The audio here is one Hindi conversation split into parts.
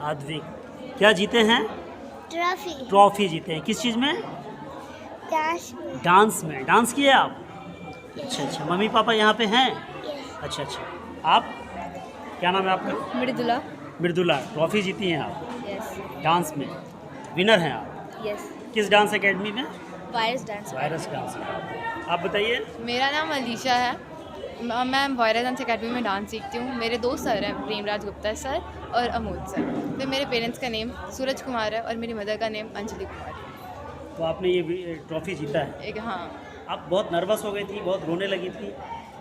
आद्विक, क्या जीते हैं? ट्रॉफी। ट्रॉफी जीते हैं। किस चीज़ में? डांस में। डांस में। डांस किए आप? अच्छा अच्छा। मम्मी पापा यहाँ पे हैं? अच्छा अच्छा। आप, क्या नाम है आपका? मृदुला। मृदुला, ट्रॉफी जीती हैं आप? यस। डांस में विनर हैं आप? यस। किस डांस एकेडमी में? Virus dance. Virus dance. आप बताइए। मेरा नाम अलीशा है, मैं वायरस डांस एकेडमी में डांस सीखती हूँ। मेरे दो सर हैं, प्रेमराज गुप्ता सर और अमोद सर। फिर मेरे पेरेंट्स का नेम सूरज कुमार है और मेरी मदर का नेम अंजलि कुमार है। तो आपने ये ट्रॉफी जीता है? एक, हाँ। आप बहुत नर्वस हो गई थी, बहुत रोने लगी थी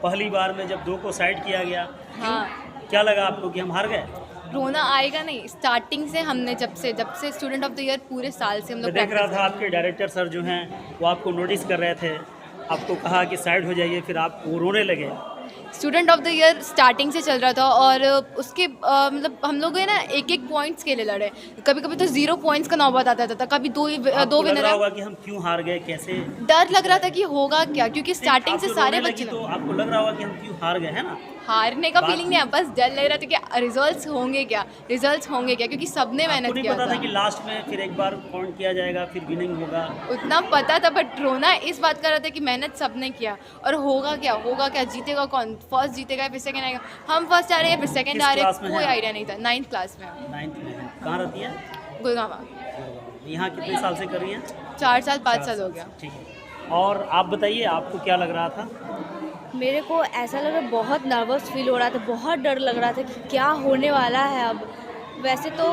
पहली बार में जब दो को साइड किया गया? हाँ। क्या लगा आपको कि हम हार गए? रोना आएगा नहीं। स्टार्टिंग से हमने जब से स्टूडेंट ऑफ द ईयर पूरे साल से हम मैं लोग देख रहा practice था आपके डायरेक्टर सर जो हैं वो आपको नोटिस कर रहे थे, आपको कहा कि साइड हो जाइए, फिर आप वो रोने लगे। Student of the year starting से चल रहा था और उसके मतलब हम लोग है ना एक एक पॉइंट्स के लिए लड़े। कभी कभी तो 0 पॉइंट्स का नौबत आता था, कभी दो आपको लग विनर रहा है। होगा कि हम क्यों हार गए, कैसे डर लग रहा था कि होगा क्या, क्योंकि स्टार्टिंग आप से जो सारे रोने बच्चे लगी तो आपको लग रहा होगा कि हम क्यों हार गए, है ना? हारने का बात- फीलिंग नहीं है, बस डर लग रहा था कि रिजल्ट्स होंगे क्या, क्योंकि सबने आपको मेहनत नहीं किया पता था था। कि लास्ट में फिर एक बार काउंट किया जाएगा, फिर विनिंग होगा। उतना पता था, बट रोना इस बात का रहा था कि मेहनत सबने किया और होगा क्या, जीतेगा कौन, फर्स्ट जीतेगा फिर सेकंड आएगा। हम फर्स्ट आ रहे हैं फिर सेकंड किस आ रहे क्लास हैं, में कोई हैं? आइडिया नहीं था। 9th क्लास में, 9th में है। कहाँ रहती है? गुड़गांव। यहाँ कितने साल से कर रही हैं? 4 साल 5 साल हो गया। ठीक है। और आप बताइए, आपको क्या लग रहा था? मेरे को ऐसा लग रहा, बहुत नर्वस फील हो रहा था, बहुत डर लग रहा था कि क्या होने वाला है अब। वैसे तो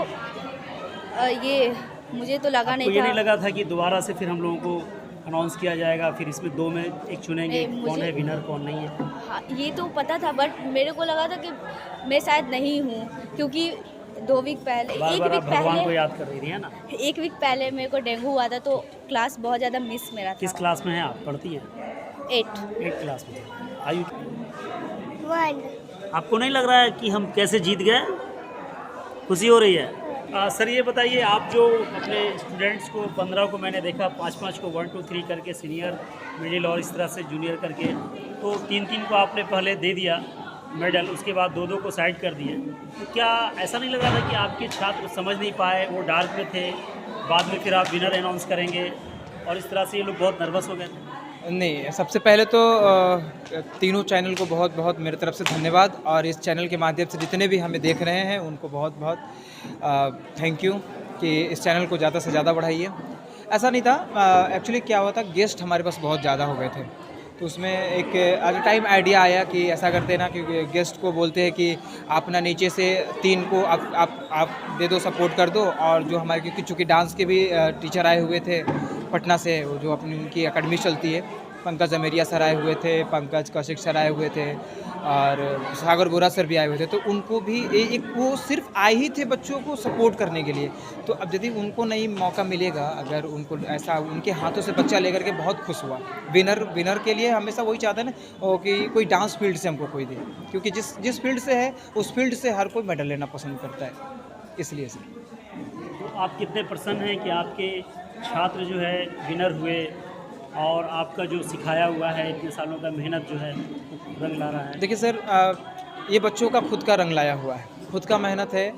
ये मुझे तो लगा आपको नहीं ये था। नहीं लगा था कि दोबारा से फिर हम लोगों को अनाउंस किया जाएगा, फिर इसमें 2 में एक चुनेंगे नहीं, कौन मुझे- है विनर कौन नहीं है? हाँ, ये तो पता था, बट मेरे को लगा था कि मैं शायद नहीं हूँ, क्योंकि 2 वीक पहले, बार एक बार वीक आप भगवान को पहले, याद कर रही थी, है ना? 1 वीक पहले मेरे को डेंगू हुआ था, तो क्लास बहुत ज़्यादा मिस मेरा किस था। क्लास में है आप, पढ़ती हैं? 8। 8 क्लास में। आयु 1. आपको नहीं लग रहा है कि हम कैसे जीत गए? खुशी हो रही है? सर ये बताइए, आप जो अपने स्टूडेंट्स को 15 को मैंने देखा 5-5 को 1 2 3 करके सीनियर, मिडिल और इस तरह से जूनियर करके, तो 3-3 को आपने पहले दे दिया मेडल, उसके बाद 2-2 को साइड कर दिए। तो क्या ऐसा नहीं लग रहा था कि आपके छात्र समझ नहीं पाए, वो डार्क में थे, बाद में फिर आप विनर अनाउंस करेंगे और इस तरह से ये लोग बहुत नर्वस हो गए थे? नहीं, सबसे पहले तो तीनों चैनल को बहुत बहुत मेरे तरफ से धन्यवाद, और इस चैनल के माध्यम से जितने भी हमें देख रहे हैं उनको बहुत बहुत थैंक यू कि इस चैनल को ज़्यादा से ज़्यादा बढ़ाइए। ऐसा नहीं था, एक्चुअली क्या हुआ था, गेस्ट हमारे पास बहुत ज़्यादा हो गए थे, तो उसमें एक एट अ टाइम आइडिया आया कि ऐसा करते हैं ना, क्योंकि गेस्ट को बोलते हैं कि आप ना नीचे से 3 को आप दे दो, सपोर्ट कर दो, और जो हमारे, क्योंकि चूँकि डांस के भी टीचर आए हुए थे पटना से, वो जो अपनी उनकी अकेडमी चलती है, पंकज अमेरिया सर आए हुए थे, पंकज कौशिक सर आए हुए थे, और सागर बोरा सर भी आए हुए थे, तो उनको भी एक वो सिर्फ आए ही थे बच्चों को सपोर्ट करने के लिए। तो अब यदि उनको नहीं मौका मिलेगा, अगर उनको ऐसा उनके हाथों से बच्चा लेकर के बहुत खुश हुआ। विनर के लिए हमेशा वही चाहता है ना कि कोई डांस फील्ड से हमको कोई दे, क्योंकि जिस फील्ड से है उस फील्ड से हर कोई मेडल लेना पसंद करता है, इसलिए सर। तो आप कितने प्रसन्न हैं कि आपके छात्र जो है विनर हुए और आपका जो सिखाया हुआ है इतने सालों का मेहनत जो है रंग ला रहा है? देखिए सर, ये बच्चों का खुद का रंग लाया हुआ है, खुद का मेहनत है।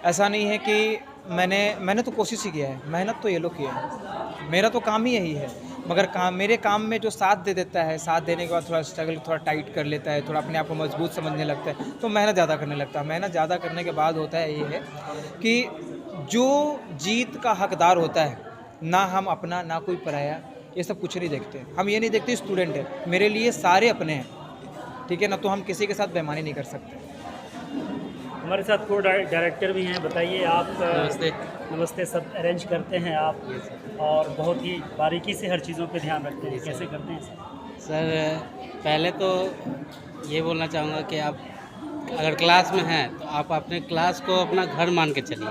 ऐसा नहीं है कि मैंने तो कोशिश ही किया है, मेहनत तो ये लोग किया है, मेरा तो काम ही यही है। मगर मेरे काम में जो साथ दे देता है, साथ देने के बाद थोड़ा स्ट्रगल थोड़ा टाइट कर लेता है, थोड़ा अपने आप को मजबूत समझने लगता है, तो मेहनत ज़्यादा करने लगता है। मेहनत ज़्यादा करने के बाद होता है ये है कि जो जीत का हकदार होता है, ना हम अपना ना कोई पराया, ये सब कुछ नहीं देखते। हम ये नहीं देखते स्टूडेंट है, मेरे लिए सारे अपने हैं, ठीक है ना, तो हम किसी के साथ बेईमानी नहीं कर सकते। हमारे साथ को डायरेक्टर भी हैं, बताइए आप। नमस्ते। नमस्ते। सब अरेंज करते हैं आप और बहुत ही बारीकी से हर चीज़ों पे ध्यान रखते हैं, कैसे करते हैं सर? सर पहले तो ये बोलना चाहूँगा कि आप अगर क्लास में हैं तो आप अपने क्लास को अपना घर मान के चलिए।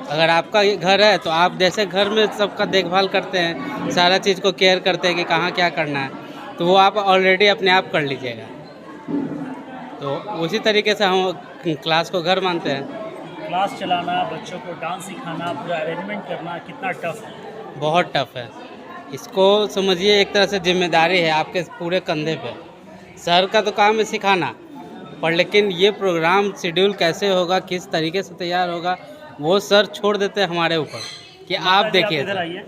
अगर आपका ये घर है तो आप जैसे घर में सबका देखभाल करते हैं, सारा चीज़ को केयर करते हैं कि कहाँ क्या करना है, तो वो आप ऑलरेडी अपने आप कर लीजिएगा। तो उसी तरीके से हम क्लास को घर मानते हैं। क्लास चलाना, बच्चों को डांस सिखाना, पूरा अरेंजमेंट करना कितना टफ है? बहुत टफ है। इसको समझिए एक तरह से जिम्मेदारी है आपके पूरे कंधे पे। सर का तो काम है सिखाना, पर लेकिन ये प्रोग्राम शेड्यूल कैसे होगा, किस तरीके से तैयार होगा, वो सर छोड़ देते हैं हमारे ऊपर कि आप देखिए। इधर आइए।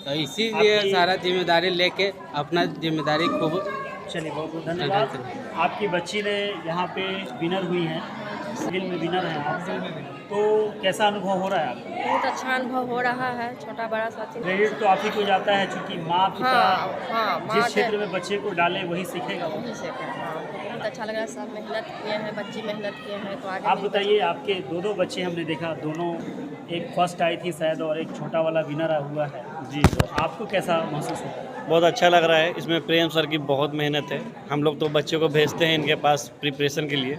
तो इसीलिए आपकी- सारा जिम्मेदारी लेके अपना जिम्मेदारी खूब। चलिए, बहुत बहुत धन्यवाद। आपकी बच्ची ने यहाँ पे विनर हुई हैं, सिविल में विनर हैं आप, तो कैसा अनुभव हो रहा है आपको? बहुत अच्छा अनुभव हो रहा है, छोटा बड़ा साथी। क्रेडिट तो आप ही को जाता है, क्योंकि माँ पिता हाँ, जिस क्षेत्र में बच्चे को डाले वही सीखेगा वो। बहुत अच्छा लग रहा है, सब मेहनत किए हैं, बच्चे मेहनत किए हैं, तो आगे आप बताइए, आपके 2 बच्चे हमने देखा, दोनों, एक फर्स्ट आई थी शायद और एक छोटा वाला विनर हुआ है जी, तो आपको कैसा महसूस होता है? बहुत अच्छा लग रहा है। इसमें प्रेम सर की बहुत मेहनत है। हम लोग तो बच्चों को भेजते हैं इनके पास प्रिपरेशन के लिए,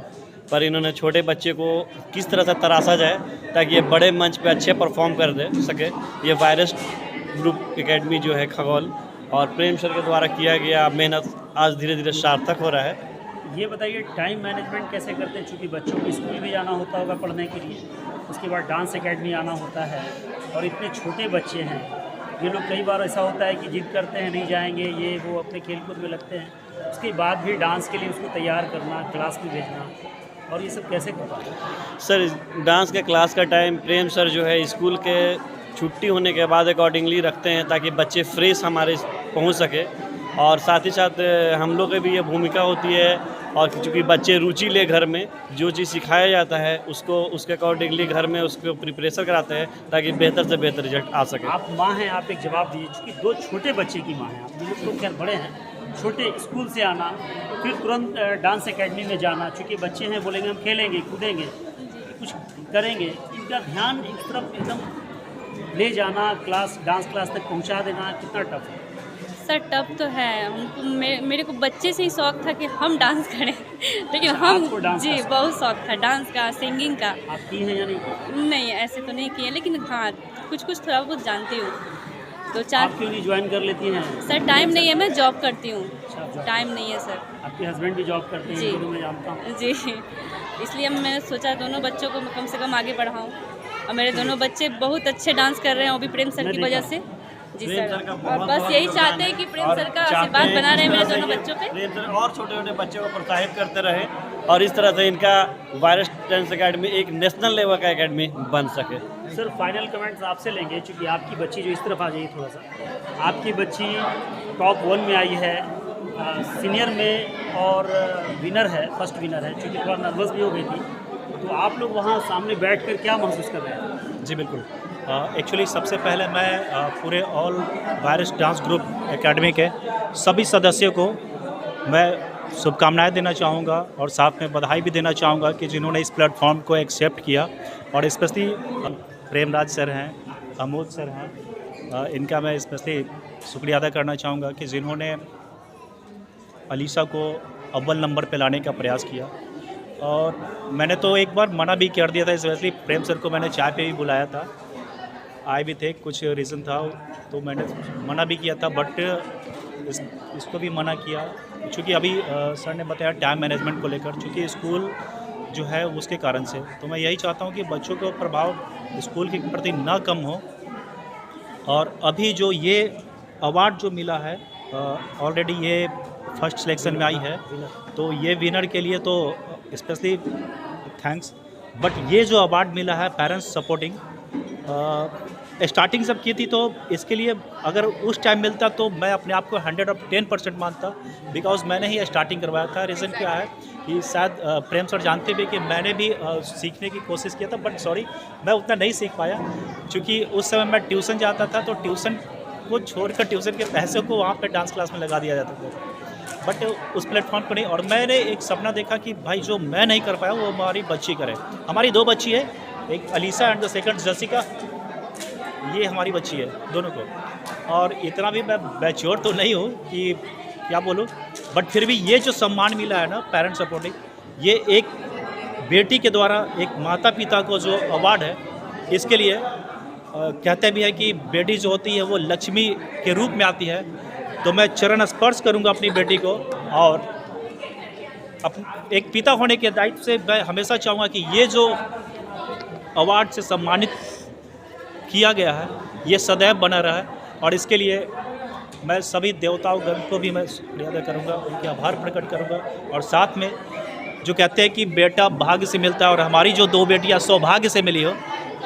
पर इन्होंने छोटे बच्चे को किस तरह से तराशा जाए ताकि ये बड़े मंच पे अच्छे परफॉर्म कर दे सके। ये वायरस ग्रुप एकेडमी जो है खगोल और प्रेम सर के द्वारा किया गया मेहनत आज धीरे धीरे सार्थक हो रहा है। ये बताइए टाइम मैनेजमेंट कैसे करते हैं, चूँकि बच्चों को स्कूल भी जाना होता होगा पढ़ने के लिए, उसके बाद डांस एकेडमी आना होता है और इतने छोटे बच्चे हैं, ये लोग कई बार ऐसा होता है कि जिद करते हैं नहीं जाएंगे, ये वो अपने खेलकूद में लगते हैं, उसके बाद भी डांस के लिए उसको तैयार करना, क्लास में भेजना, और ये सब कैसे करता है? सर डांस के क्लास का टाइम प्रेम सर जो है स्कूल के छुट्टी होने के बाद अकॉर्डिंगली रखते हैं ताकि बच्चे फ्रेश हमारे पहुंच सके, और साथ ही साथ हम लोग की भी ये भूमिका होती है, और चूँकि बच्चे रुचि ले घर में जो चीज़ सिखाया जाता है उसको उसके अकॉर्डिंगली घर में उसको प्रिपरेशन कराते हैं ताकि बेहतर से बेहतर रिजल्ट आ सके। आप माँ हैं, आप एक जवाब दीजिए, चूँकि 2 छोटे बच्चे की माँ हैं आप, जो लोग तो खैर बड़े हैं, छोटे स्कूल से आना फिर तुरंत डांस एकेडमी में जाना, चूँकि बच्चे हैं बोलेंगे हम खेलेंगे कूदेंगे कुछ करेंगे, इनका ध्यान इस तरफ एकदम ले जाना, क्लास डांस क्लास तक पहुँचा देना कितना टफ है? सर टफ तो है, हमको मेरे को बच्चे से ही शौक था कि हम डांस करें लेकिन आपको डांस जी का बहुत शौक था डांस का, सिंगिंग का। आप की हैं या नहीं? नहीं ऐसे तो नहीं किए, लेकिन हाँ कुछ थोड़ा बहुत जानती हूँ। तो आप क्यों नहीं ज्वाइन कर लेती हैं? सर टाइम नहीं है, मैं जॉब करती हूँ, अच्छा, जॉब। टाइम नहीं है सर। आपके हस्बैंड भी जॉब करते हैं? जी। ये तो मैं जानता हूँ। जी इसलिए मैंने सोचा दोनों बच्चों को कम से कम आगे बढ़ाऊँ, और मेरे दोनों बच्चे बहुत अच्छे डांस कर रहे हैं, वो भी प्रेम सर की वजह से। जी प्रेम सर, सर का और बहुत बस बहुत यही योगदान चाहते हैं कि प्रेम और सर का चाहते आशीर्वाद हैं बना कि रहे इस मेरे तरह से दोनों ये बच्चों पे। प्रेम सर और छोटे छोटे बच्चों को प्रोत्साहित करते रहे और इस तरह से इनका वायरस डांस एकेडमी एक नेशनल लेवल का एकेडमी बन सके। सर फाइनल कमेंट्स आपसे लेंगे, क्योंकि आपकी बच्ची जो इस तरफ आ जाइए थोड़ा सा, आपकी बच्ची टॉप 1 में आई है, सीनियर में और विनर है, फर्स्ट विनर है, क्योंकि थोड़ा नर्वस भी हो गई थी, तो आप लोग वहाँ सामने बैठकर क्या महसूस कर रहे हैं? जी बिल्कुल, एक्चुअली सबसे पहले मैं पूरे all virus dance group academy के सभी सदस्यों को मैं शुभकामनाएं देना चाहूँगा और साथ में बधाई भी देना चाहूँगा कि जिन्होंने इस प्लेटफॉर्म को एक्सेप्ट किया, और स्पेशली प्रेमराज सर हैं, अमोद सर हैं, इनका मैं स्पेशली शुक्रिया अदा करना चाहूँगा कि जिन्होंने अलीशा को अव्वल नंबर पे लाने का प्रयास किया। और मैंने तो एक बार मना भी कर दिया था, स्पेशली प्रेम सर को मैंने चाय पे भी बुलाया था, आए भी थे, कुछ रीज़न था तो मैंने मना भी किया था, बट इसको भी मना किया क्योंकि अभी सर ने बताया टाइम मैनेजमेंट को लेकर, चूँकि स्कूल जो है उसके कारण से, तो मैं यही चाहता हूँ कि बच्चों को प्रभाव स्कूल के प्रति ना कम हो। और अभी जो ये अवार्ड जो मिला है, ऑलरेडी ये फर्स्ट सिलेक्शन में आई है, तो ये विनर के लिए तो स्पेशली थैंक्स। बट ये जो अवार्ड मिला है पेरेंट्स सपोर्टिंग, स्टार्टिंग जब की थी तो इसके लिए अगर उस टाइम मिलता तो मैं अपने आप को 110% मानता, बिकॉज मैंने ही स्टार्टिंग करवाया था। रीज़न क्या है कि शायद प्रेम सर जानते भी कि मैंने भी सीखने की कोशिश किया था, बट सॉरी मैं उतना नहीं सीख पाया, क्योंकि उस समय मैं ट्यूशन जाता था, तो ट्यूशन को छोड़कर ट्यूशन के पैसे को वहाँ पे डांस क्लास में लगा दिया जाता था, बट उस प्लेटफॉर्म पर नहीं। और मैंने एक सपना देखा कि भाई जो मैं नहीं कर पाया वो हमारी बच्ची करे। हमारी 2 बच्ची है, एक Alisha and the second Jessica, ये हमारी बच्ची है दोनों को। और इतना भी मैं मैच्योर तो नहीं हूँ कि क्या बोलूँ, बट फिर भी ये जो सम्मान मिला है ना पेरेंट्स सपोर्टिंग, ये एक बेटी के द्वारा एक माता पिता को जो अवार्ड है, इसके लिए कहते भी है कि बेटी जो होती है वो लक्ष्मी के रूप में आती है। तो मैं चरण स्पर्श करूंगा अपनी बेटी को, और एक पिता होने के दायित्व से मैं हमेशा चाहूँगा कि ये जो अवार्ड से सम्मानित किया गया है ये सदैव बना रहा है। और इसके लिए मैं सभी देवताओं गण को भी मैं शुक्रिया अदा करूँगा, उनके आभार प्रकट करूँगा। और साथ में जो कहते हैं कि बेटा भाग्य से मिलता है, और हमारी जो 2 बेटियाँ सौभाग्य से मिली हो,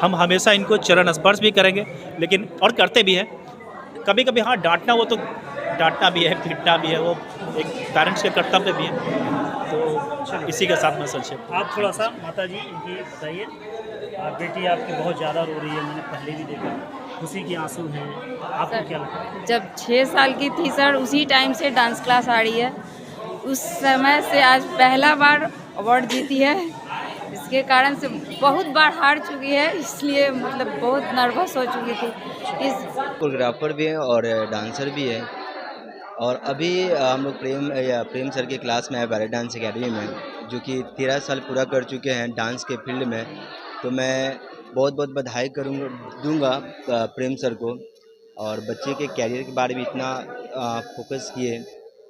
हम हमेशा इनको चरण स्पर्श भी करेंगे, लेकिन और करते भी हैं। कभी कभी हाँ डांटना, वो तो डांटना भी है, पीटना भी है, वो एक पेरेंट्स के कर्तव्य भी है। तो इसी के साथ मैं संक्षेप। आप थोड़ा सा माता जी इनकी बताइए, बेटी आपकी बहुत ज़्यादा रो रही है, मैंने पहले भी देखा, खुशी के आंसू हैं, आपको क्या लगता है? जब 6 साल की थी सर, उसी टाइम से डांस क्लास आ रही है, उस समय से आज पहला बार अवार्ड जीती है। इसके कारण से बहुत बार हार चुकी है, इसलिए मतलब बहुत नर्वस हो चुकी थी। इस कोरियोग्राफर भी हैं और डांसर भी है, और अभी हम लोग प्रेम सर के क्लास में है वायरस डांस एकेडमी में, जो कि 13 साल पूरा कर चुके हैं डांस के फील्ड में। तो मैं बहुत बहुत बधाई दूंगा प्रेम सर को, और बच्चे के कैरियर के बारे में इतना फोकस किए।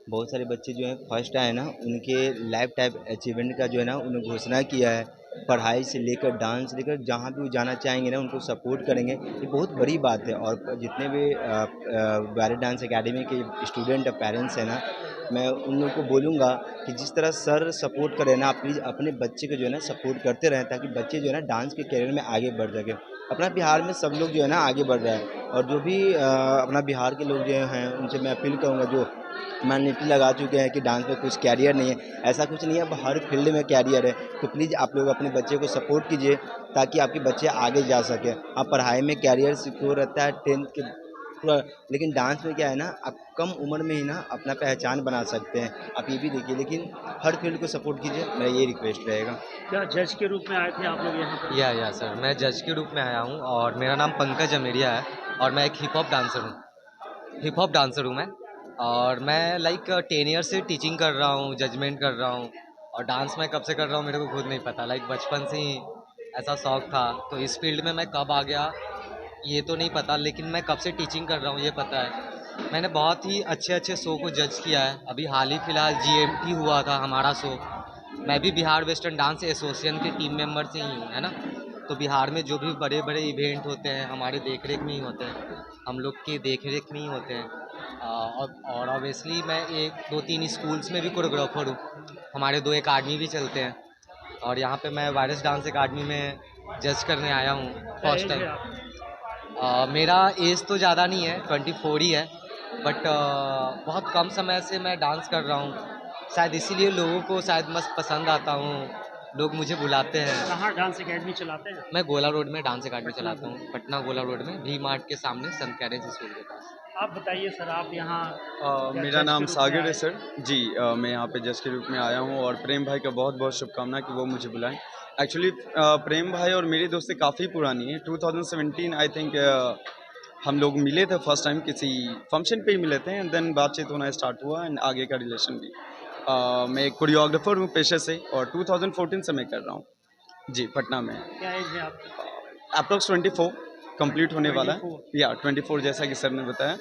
बहुत सारे बच्चे जो हैं फर्स्ट आए ना, उनके लाइफ टाइम अचीवमेंट का जो है ना उन्होंने घोषणा किया है। पढ़ाई से लेकर डांस लेकर जहाँ भी वो जाना चाहेंगे ना, उनको सपोर्ट करेंगे। ये बहुत बड़ी बात है। और जितने भी बैरे डांस एकेडमी के स्टूडेंट पेरेंट्स हैं ना, मैं उन लोगों को बोलूँगा कि जिस तरह सर सपोर्ट करें ना, आप प्लीज़ अपने बच्चे को जो है ना सपोर्ट करते रहें, ताकि बच्चे जो है ना डांस के कैरियर में आगे बढ़ सकें। अपना बिहार में सब लोग जो है ना आगे बढ़ रहा है, और जो भी अपना बिहार के लोग जो हैं उनसे मैं अपील करूँगा, जो मान्यता लगा चुके हैं कि डांस में कुछ कैरियर नहीं है, ऐसा कुछ नहीं है, अब हर फील्ड में कैरियर है। तो प्लीज़ आप लोग अपने बच्चे को सपोर्ट कीजिए, ताकि आपके बच्चे आगे जा सकें। आप पढ़ाई में कैरियर सिक्योर रहता है 10th के पूरा, लेकिन डांस में क्या है ना, आप कम उम्र में ही ना अपना पहचान बना सकते हैं। आप ये भी देखिए, लेकिन हर फील्ड को सपोर्ट कीजिए, मेरा ये रिक्वेस्ट रहेगा। क्या जज के रूप में आए थे आप लोग यहाँ पर? या सर, मैं जज के रूप में आया हूँ और मेरा नाम पंकज अमेरिया है और मैं एक हिप हॉप डांसर हूँ मैं। और मैं लाइक 10 ईयर से टीचिंग कर रहा हूँ, जजमेंट कर रहा हूँ, और डांस मैं कब से कर रहा हूँ मेरे को खुद नहीं पता। लाइक बचपन से ही ऐसा शौक था। तो इस फील्ड में मैं कब आ गया ये तो नहीं पता, लेकिन मैं कब से टीचिंग कर रहा हूँ ये पता है। मैंने बहुत ही अच्छे शो को जज किया है। अभी हाल ही फिलहाल GMT हुआ था हमारा शो। मैं भी बिहार वेस्टर्न डांस एसोसिएशन के टीम मेंबर से ही हूँ, है ना। तो बिहार में जो भी बड़े बड़े इवेंट होते हैं हमारे देखरेख में ही होते हैं, हम लोग के देखरेख में ही होते हैं। और ऑब्वियसली मैं 1-2-3 स्कूल्स में भी कोरियोग्राफर हूँ। हमारे 2 एकेडमी भी चलते हैं, और यहाँ पे मैं वायरस डांस एकेडमी में जज करने आया हूँ फर्स्ट टाइम। मेरा एज तो ज़्यादा नहीं है, 24 ही है, बट बहुत कम समय से मैं डांस कर रहा हूँ। शायद इसीलिए लोगों को शायद मस्त पसंद आता हूँ, लोग मुझे बुलाते हैं। कहाँ डांस एकेडमी चलाते हैं? मैं गोला रोड में डांस एकेडमी चलाता हूँ, पटना गोला रोड में वी मार्ट के सामने संत कैरेज स्कूल के पास। आप बताइए सर, आप यहाँ मेरा नाम सागर है सर जी। मैं यहाँ पे जज के रूप में आया हूँ, और प्रेम भाई का बहुत बहुत शुभकामना कि वो मुझे बुलाएं। एक्चुअली प्रेम भाई और मेरी दोस्ती काफ़ी पुरानी है। 2017 आई थिंक हम लोग मिले थे फर्स्ट टाइम, किसी फंक्शन पे ही मिले थे, एंड देन बातचीत होना स्टार्ट हुआ, एंड आगे का रिलेशन भी। मैं एक कोरियोग्राफर हूँ पेशे से, और 2014 से मैं कर रहा हूँ जी पटना में। क्या एज है आपका? अप्रोक्स 24 कंप्लीट होने वाला है, या 24 जैसा कि सर ने बताया।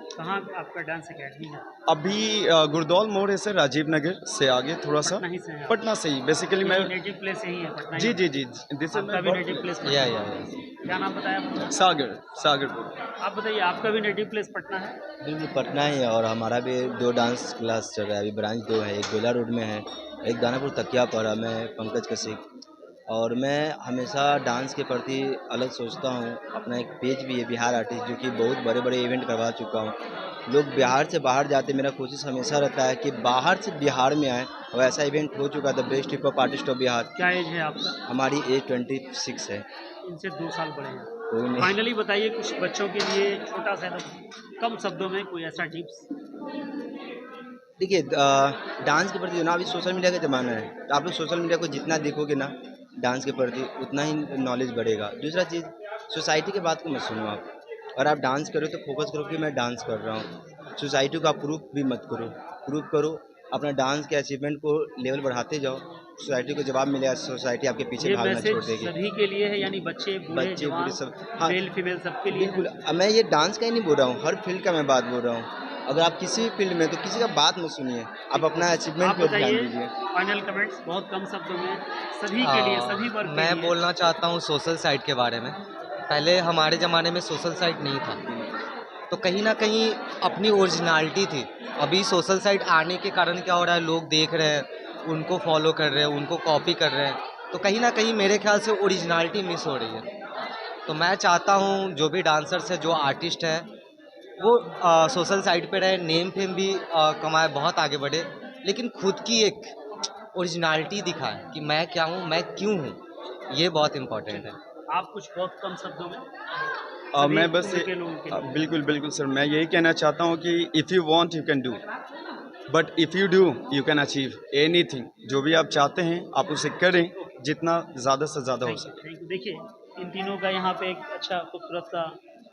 कहाँ आपका डांस एकेडमी है? अभी गुरदौल मोड़ है सर, राजीव नगर से आगे थोड़ा सा, पटना ही से हैं? पटना से ही बेसिकली मैं। नेटिव प्लेस यही है पटना? जी जी जी, दिस आपका भी नेटिव प्लेस? या क्या नाम बताया? सागरपुर। आप बताइए, आपका भी नेटिव प्लेस पटना है? बिल्कुल पटना ही है, और हमारा भी 2 डांस क्लास चल रहा है। अभी ब्रांच 2 है, एक गोला रोड में है, एक दानापुर तकिया पर है। मैं पंकज कशिक, और मैं हमेशा डांस के प्रति अलग सोचता हूँ। अपना एक पेज भी है बिहार आर्टिस्ट, जो कि बहुत बड़े बड़े इवेंट करवा चुका हूँ। लोग बिहार से बाहर जाते, मेरा कोशिश हमेशा रहता है कि बाहर से बिहार में आए, और ऐसा इवेंट हो चुका था, best hip hop artist of Bihar. क्या एज है आपका? हमारी एज 26 है। इनसे 2 साल बड़े हैं। कोई नहीं। फाइनली बताइए, कुछ बच्चों के लिए छोटा सा कम शब्दों में कोई ऐसा टिप्स। देखिए डांस के प्रति जो ना, अभी सोशल मीडिया का ज़माना है, तो आप लोग सोशल मीडिया को जितना देखोगे ना डांस के प्रति, उतना ही नॉलेज बढ़ेगा। दूसरा चीज़, सोसाइटी के बात को मत सुनो आप। और आप डांस करो तो फोकस करो कि मैं डांस कर रहा हूँ। सोसाइटी को आप प्रूफ भी मत करो, प्रूफ करो अपना डांस के अचीवमेंट को लेवल बढ़ाते जाओ। सोसाइटी को जवाब मिलेगा, सोसाइटी आपके पीछे भागना छोड़ देगी। सभी के लिए है, यानी बच्चे बूढ़े सब, हाँ मेल फीमेल सबके लिए? बिल्कुल। मैं ये डांस का ही नहीं बोल रहा हूँ, हर फील्ड का मैं बात बोल रहा हूँ। अगर आप किसी भी फील्ड में, तो किसी का बात मत सुनिए, आप अपना अचीवमेंट पे ध्यान दीजिए। फाइनल कमेंट्स बहुत कम शब्दों में सभी के लिए, सभी वर्ग के मैं लिए। बोलना चाहता हूँ सोशल साइट के बारे में। पहले हमारे ज़माने में सोशल साइट नहीं था, तो कहीं ना कहीं अपनी ओरिजिनलिटी थी। अभी सोशल साइट आने के कारण क्या हो रहा है, लोग देख रहे हैं, उनको फॉलो कर रहे हैं, उनको कॉपी कर रहे हैं, तो कहीं ना कहीं मेरे ख्याल से ओरिजिनलिटी मिस हो रही है। तो मैं चाहता हूँ जो भी डांसर्स है, जो आर्टिस्ट है, वो सोशल साइट पे रहे, नेम फेम भी कमाए, बहुत आगे बढ़े, लेकिन खुद की एक ओरिजिनलिटी दिखाए कि मैं क्या हूँ, मैं क्यों हूँ। ये बहुत इम्पोर्टेंट है। आप कुछ बहुत कम शब्दों में मैं बस बिल्कुल सर, मैं यही कहना चाहता हूँ कि if you want you can do, but if you do you can achieve anything. जो भी आप चाहते हैं आप उसे करें, जितना ज़्यादा से ज़्यादा हो सके। देखिए, इन तीनों का यहाँ पे एक अच्छा खूबसूरत सा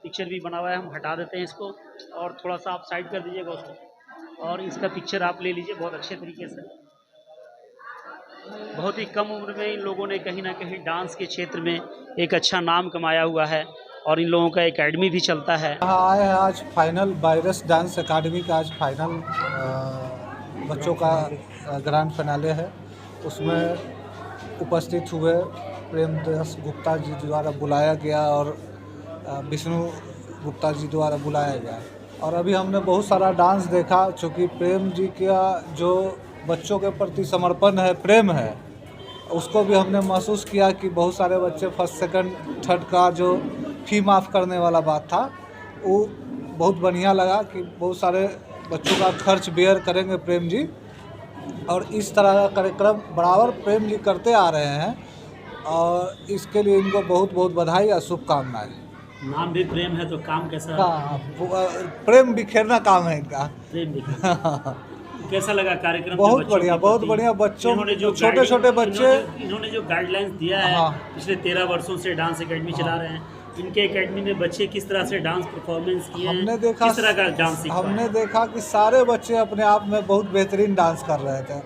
पिक्चर भी बना हुआ है। हम हटा देते हैं इसको, और थोड़ा सा आप साइड कर दीजिएगा उसको, और इसका पिक्चर आप ले लीजिए बहुत अच्छे तरीके से। बहुत ही कम उम्र में इन लोगों ने कहीं ना कहीं डांस के क्षेत्र में एक अच्छा नाम कमाया हुआ है और इन लोगों का एकेडमी भी चलता है। यहाँ आए हैं आज फाइनल वायरस डांस एकेडमी का आज फाइनल बच्चों का ग्रैंड फिनाले है। उसमें उपस्थित हुए प्रेमदास गुप्ता जी द्वारा बुलाया गया और विष्णु गुप्ता जी द्वारा बुलाया गया। और अभी हमने बहुत सारा डांस देखा, चूँकि प्रेम जी का जो बच्चों के प्रति समर्पण है, प्रेम है, उसको भी हमने महसूस किया कि बहुत सारे बच्चे फर्स्ट सेकंड थर्ड का जो फी माफ़ करने वाला बात था वो बहुत बढ़िया लगा कि बहुत सारे बच्चों का खर्च बेयर करेंगे प्रेम जी। और इस तरह का कार्यक्रम बराबर प्रेम जी करते आ रहे हैं और इसके लिए इनको बहुत बहुत बधाई और शुभकामनाएं। नाम भी प्रेम है तो काम कैसा? हाँ, प्रेम बिखेरना काम है इनका। प्रेम बिखेरना। कैसा लगा कार्यक्रम? बहुत बढ़िया, बहुत बढ़िया। बच्चों छोटे छोटे बच्चे इन्होंने जो गाइडलाइंस दिया है, हाँ, पिछले 13 वर्षों से डांस एकेडमी चला रहे हैं, इनके एकेडमी में बच्चे किस तरह से डांस परफॉर्मेंस किए हैं? हमने देखा, किस तरह का डांस सीखा? हमने देखा कि सारे बच्चे अपने आप में बहुत बेहतरीन डांस कर रहे थे।